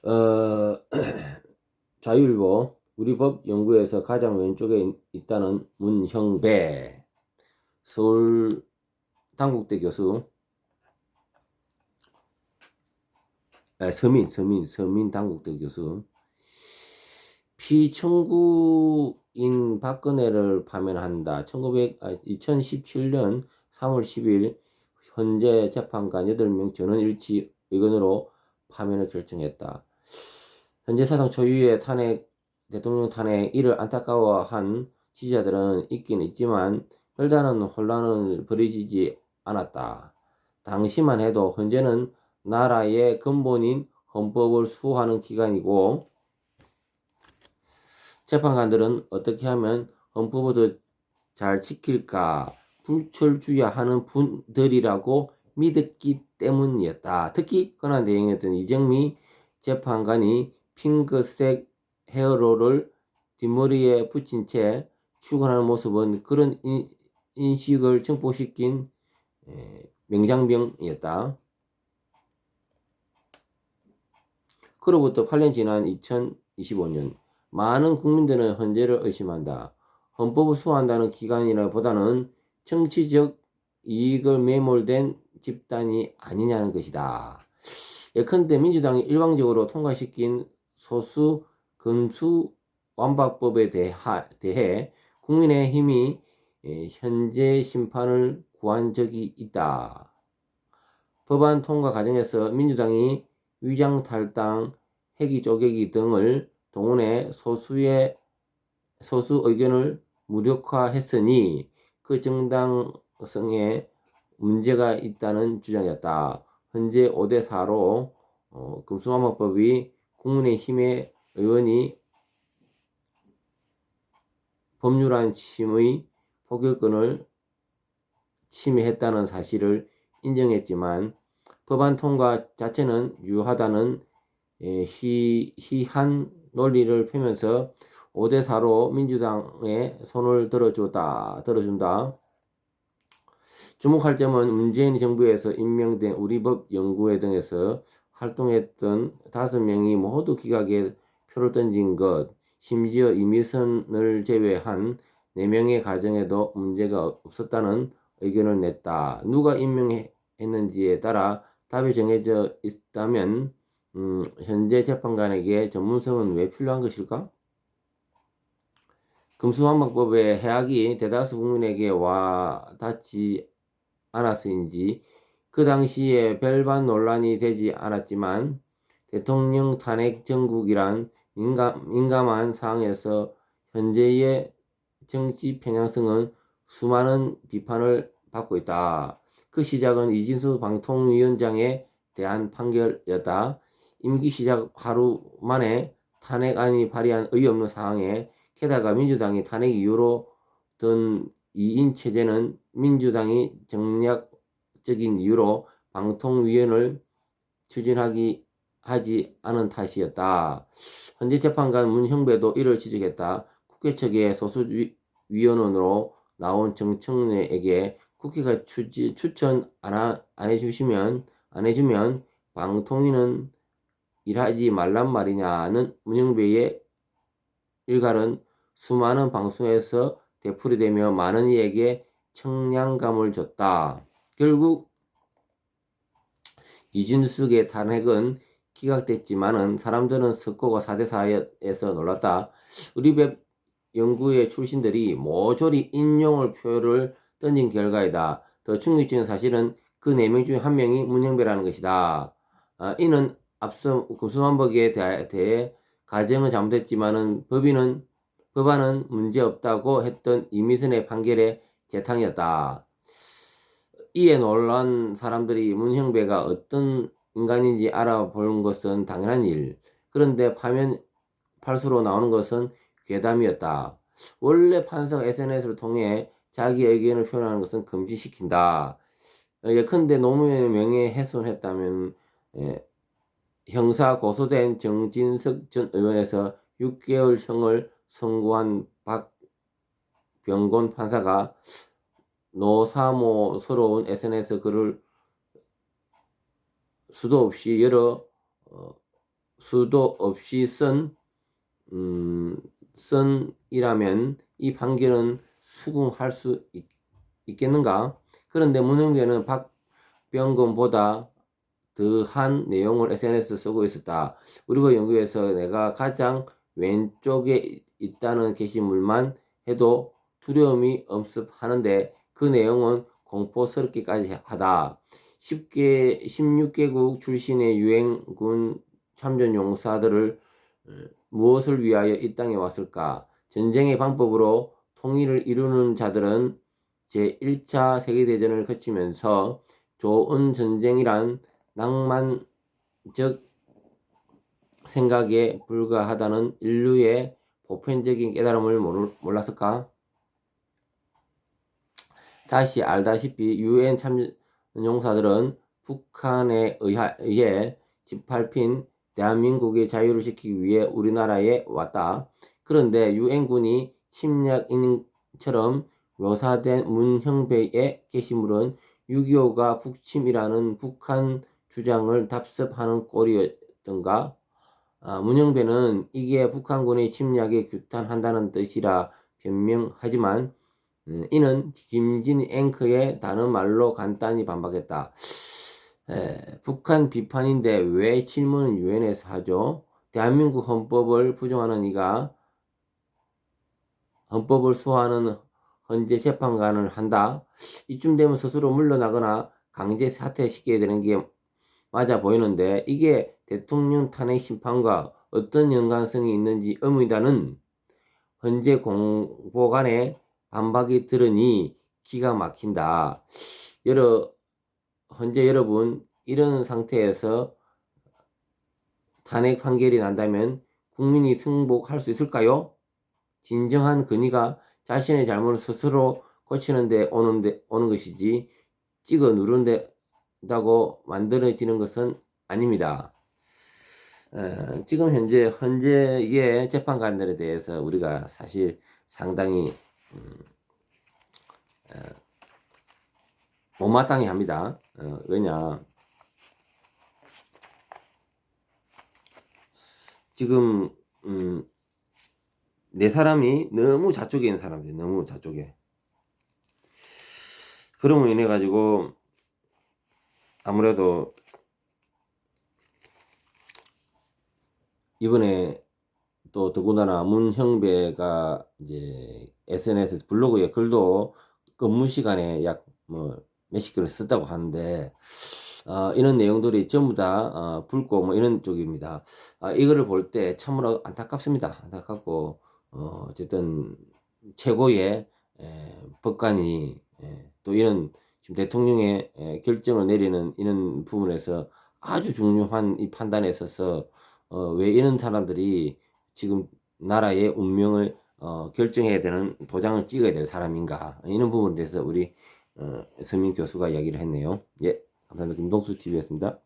어, 자유일보 우리 법 연구에서 가장 왼쪽에 있다는 문형배 서울 당국대 교수, 서민 당국대 교수. 피청구인 박근혜를 파면한다. 2017년 3월 10일 현재 재판관 8명 전원 일치 의견으로 파면을 결정했다. 현재 사상 초유의 대통령 탄핵 이를 안타까워한 지지자들은 있긴 있지만 별다른 혼란을 벌이지 않았다. 당시만 해도 헌재는 나라의 근본인 헌법을 수호하는 기관이고 재판관들은 어떻게 하면 헌법을 더 잘 지킬까 불철주야하는 분들이라고 믿었기 때문이었다. 특히 권한 대행이었던 이정미 재판관이 핑크색 헤어롤을 뒷머리에 붙인 채 출근하는 모습은 그런 인식을 증폭시킨 맹장병이었다. 그로부터 8년 지난 2025년 많은 국민들은 헌재를 의심한다. 헌법을 수호한다는 기관이라보다는 정치적 이익을 매몰된 집단이 아니냐는 것이다. 예컨대 민주당이 일방적으로 통과시킨 소수 금수 완박법에 대해 국민의힘이 현재 심판을 구한 적이 있다. 법안 통과 과정에서 민주당이 위장탈당, 회기 쪼개기 등을 동원해 소수 의견을 무력화했으니 그 정당성에 문제가 있다는 주장이었다. 현재 5대4로 금수완박법이 국민의힘의 의원이 법률안 심의 포결권을 침해했다는 사실을 인정했지만 법안 통과 자체는 유효하다는 희한 논리를 펴면서 5대4로 민주당에 손을 들어준다. 주목할 점은 문재인 정부에서 임명된 우리법 연구회 등에서 활동했던 5명이 모두 기각에 표를 던진 것, 심지어 이미선을 제외한 4명의 가정에도 문제가 없었다는 의견을 냈다. 누가 임명했는지에 따라 답이 정해져 있다면 현재 재판관에게 전문성은 왜 필요한 것일까? 금수환박법의 해악이 대다수 국민에게 와닿지 않아서인지 그 당시에 별반 논란이 되지 않았지만 대통령 탄핵 정국이란 민감한 상황에서 현재의 정치 편향성은 수많은 비판을 받고 있다. 그 시작은 이진수 방통위원장에 대한 판결이었다. 임기 시작 하루 만에 탄핵안이 발의한 어이없는 상황에 게다가 민주당이 탄핵 이유로 든 2인 체제는 민주당이 정략적인 이유로 방통위원을 하지 않은 탓이었다. 현재 재판관 문형배도 이를 지적했다. 국회 측의 소수위원으로 나온 정청래에게 국회가 추천 안 해주면 방통위는 일하지 말란 말이냐는 문형배의 일갈은 수많은 방송에서 되풀이되며 많은 이에게 청량감을 줬다. 결국 이준석의 탄핵은 기각됐지만은 사람들은 석고가 4대4에서 놀랐다. 우리법 연구회 출신들이 모조리 인용을 표를 던진 결과이다. 더 충격적인 사실은 그 4명 중에 1명이 문형배라는 것이다. 이는 앞서 금수환법에 대해 가정은 잘못했지만은 법안은 문제없다고 했던 이미선의 판결의 재탕이었다. 이에 놀란 사람들이 문형배가 어떤 인간인지 알아보는 것은 당연한 일. 그런데 팔수로 나오는 것은 괴담이었다. 원래 판사가 SNS를 통해 자기 의견을 표현하는 것은 금지시킨다. 예컨대 노무현의 명예훼손했다면 형사 고소된 정진석 전 의원에서 6개월형을 선고한 박병곤 판사가 노사모스러운 SNS 글을 수도 없이 여러 수도 없이 선이라면 이 판결은 수긍할 수 있겠는가? 그런데 문형배는 박병건보다 더한 내용을 SNS에 쓰고 있었다. 우리가 연구에서 내가 가장 왼쪽에 있다는 게시물만 해도 두려움이 엄습하는데 그 내용은 공포스럽기까지 하다. 16개국 출신의 유엔군 참전 용사들을 무엇을 위하여 이 땅에 왔을까? 전쟁의 방법으로 통일을 이루는 자들은 제1차 세계대전을 거치면서 좋은 전쟁이란 낭만적 생각에 불과하다는 인류의 보편적인 깨달음을 몰랐을까? 다시 알다시피 유엔 참전용사들은 북한에 의해 짓밟힌 대한민국의 자유를 지키기 위해 우리나라에 왔다. 그런데 유엔군이 침략인처럼 묘사된 문형배의 게시물은 6.25가 북침이라는 북한 주장을 답습하는 꼴이었던가? 문형배는 이게 북한군의 침략에 규탄한다는 뜻이라 변명하지만 이는 김진 앵커의 단어 말로 간단히 반박했다. 북한 비판인데 왜 질문은 유엔에서 하죠? 대한민국 헌법을 부정하는 이가 헌법을 수호하는 헌재 재판관을 한다. 이쯤 되면 스스로 물러나거나 강제 사퇴시켜야 되는 게 맞아 보이는데 이게 대통령 탄핵 심판과 어떤 연관성이 있는지 의문이다는 헌재 공보관의 반박이 들으니 기가 막힌다. 헌재 여러분, 이런 상태에서 탄핵 판결이 난다면 국민이 승복할 수 있을까요? 진정한 근의가 자신의 잘못을 스스로 고치는데 오는 것이지 찍어 누른다고 만들어지는 것은 아닙니다. 지금 현재 헌재의 재판관들에 대해서 우리가 사실 상당히 못마땅해 합니다. 왜냐, 지금 네 사람이 너무 좌쪽에 있는 사람들, 너무 좌쪽에. 그러면 인해 가지고 아무래도 이번에 또 더군다나 문형배가 이제 SNS 블로그에 글도 근무 시간에 약 몇십 글을 썼다고 하는데 이런 내용들이 전부 다 불고 이런 쪽입니다. 이거를 볼 때 참으로 안타깝습니다. 안타깝고 어쨌든 최고의 법관이 또 이런 지금 대통령의 결정을 내리는 이런 부분에서 아주 중요한 이 판단에 있어서 왜 이런 사람들이 지금 나라의 운명을 결정해야 되는 도장을 찍어야 될 사람인가, 이런 부분에 대해서 우리 서민 교수가 이야기를 했네요. 예, 감사합니다. 김동수 TV였습니다.